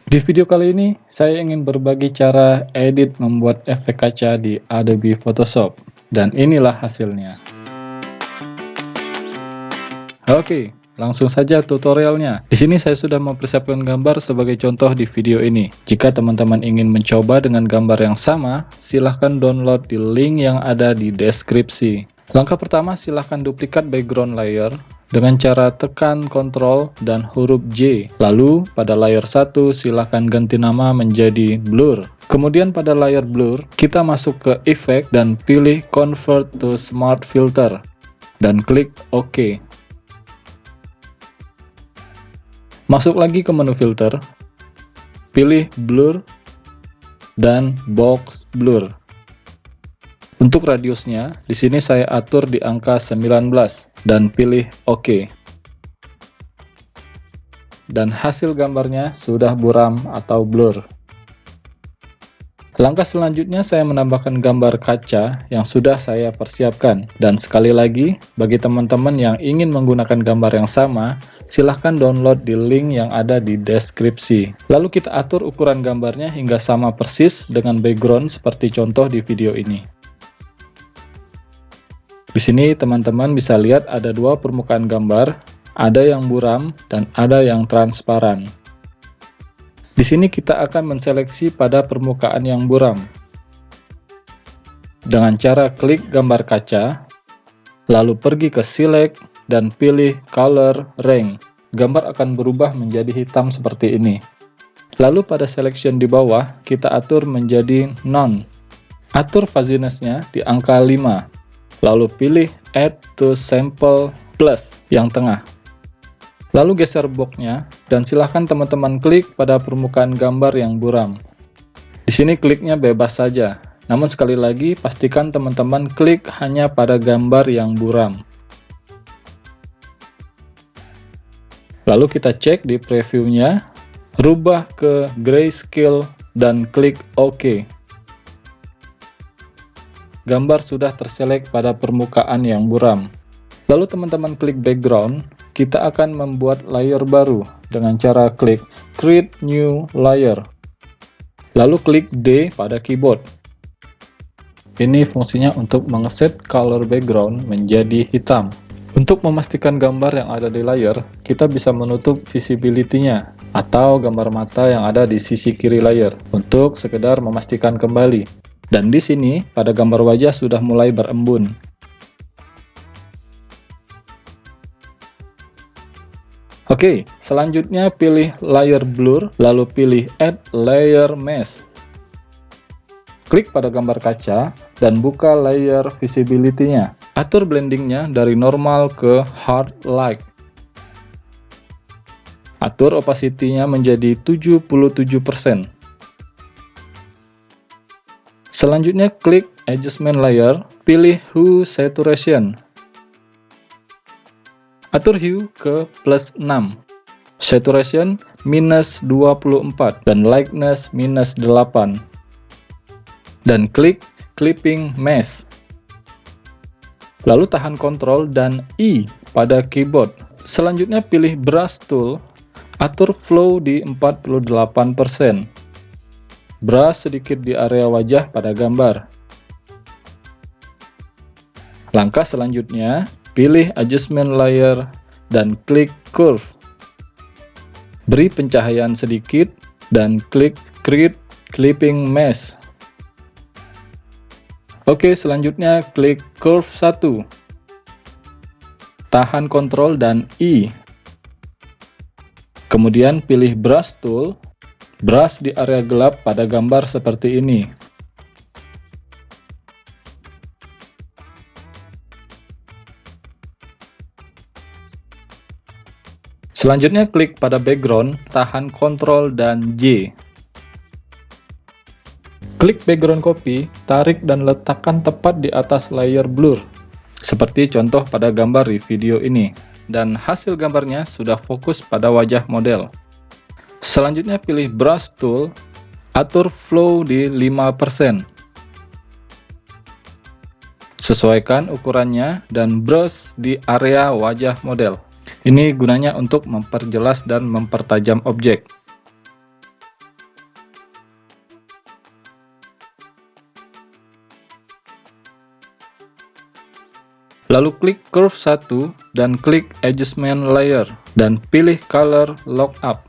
Di video kali ini, saya ingin berbagi cara edit membuat efek kaca di Adobe Photoshop. Dan inilah hasilnya. Oke, langsung saja tutorialnya. Di sini saya sudah mempersiapkan gambar sebagai contoh di video ini. Jika teman-teman ingin mencoba dengan gambar yang sama, silahkan download di link yang ada di deskripsi. Langkah pertama, silahkan duplikat background layer dengan cara tekan Ctrl dan huruf J. Lalu pada layer 1 silahkan ganti nama menjadi blur. Kemudian pada layer blur, kita masuk ke Effect dan pilih Convert to Smart Filter. Dan klik OK. Masuk lagi ke menu filter, pilih blur dan box blur. Untuk radiusnya, di sini saya atur di angka 19 dan pilih OK. Dan hasil gambarnya sudah buram atau blur. Langkah selanjutnya saya menambahkan gambar kaca yang sudah saya persiapkan. Dan sekali lagi, bagi teman-teman yang ingin menggunakan gambar yang sama, silahkan download di link yang ada di deskripsi. Lalu kita atur ukuran gambarnya hingga sama persis dengan background seperti contoh di video ini. Di sini teman-teman bisa lihat ada dua permukaan gambar, ada yang buram dan ada yang transparan. Di sini kita akan menseleksi pada permukaan yang buram. Dengan cara klik gambar kaca, lalu pergi ke Select dan pilih Color Range. Gambar akan berubah menjadi hitam seperti ini. Lalu pada selection di bawah, kita atur menjadi None. Atur fuzziness-nya di angka 5. Lalu pilih Add to Sample Plus yang tengah. Lalu geser box-nya dan silahkan teman-teman klik pada permukaan gambar yang buram. Di sini kliknya bebas saja. Namun sekali lagi pastikan teman-teman klik hanya pada gambar yang buram. Lalu kita cek di preview-nya, rubah ke grayscale dan klik OK. Gambar sudah terselect pada permukaan yang buram. Lalu teman-teman klik background, kita akan membuat layer baru dengan cara klik Create New Layer. Lalu klik D pada keyboard. Ini fungsinya untuk mengeset color background menjadi hitam. Untuk memastikan gambar yang ada di layar, kita bisa menutup visibility-nya atau gambar mata yang ada di sisi kiri layar untuk sekedar memastikan kembali. Dan di sini, pada gambar wajah sudah mulai berembun. Oke, selanjutnya pilih Layer Blur, lalu pilih Add Layer Mesh. Klik pada gambar kaca, dan buka layer visibility-nya. Atur blending-nya dari normal ke hard light. Atur opacity-nya menjadi 77%. Selanjutnya klik Adjustment Layer, pilih Hue Saturation. Atur Hue ke plus 6, Saturation minus 24, dan Lightness minus 8. Dan klik Clipping Mesh. Lalu tahan Ctrl dan I pada keyboard. Selanjutnya pilih Brush Tool, atur Flow di 48%. Brush sedikit di area wajah pada gambar. Langkah selanjutnya, pilih Adjustment Layer dan klik Curve. Beri pencahayaan sedikit dan klik Create Clipping Mesh. Oke, selanjutnya klik Curve 1. Tahan Ctrl dan I. Kemudian pilih Brush Tool. Brush di area gelap pada gambar seperti ini. Selanjutnya klik pada background, tahan Ctrl dan J. Klik background copy, tarik dan letakkan tepat di atas layer blur. Seperti contoh pada gambar di video ini. Dan hasil gambarnya sudah fokus pada wajah model. Selanjutnya pilih Brush Tool, atur Flow di 5%. Sesuaikan ukurannya dan brush di area wajah model. Ini gunanya untuk memperjelas dan mempertajam objek. Lalu klik Curve 1 dan klik Adjustment Layer dan pilih Color Lookup.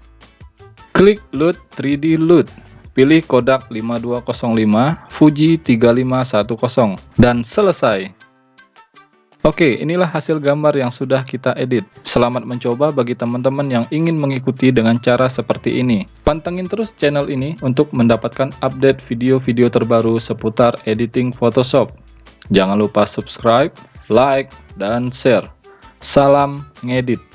Klik Load 3D Load. Pilih Kodak 5205 Fuji 3510 dan selesai. Oke, inilah hasil gambar yang sudah kita edit. Selamat mencoba bagi teman-teman yang ingin mengikuti dengan cara seperti ini. Pantengin terus channel ini untuk mendapatkan update video-video terbaru seputar editing Photoshop. Jangan lupa subscribe, like, dan share. Salam ngedit.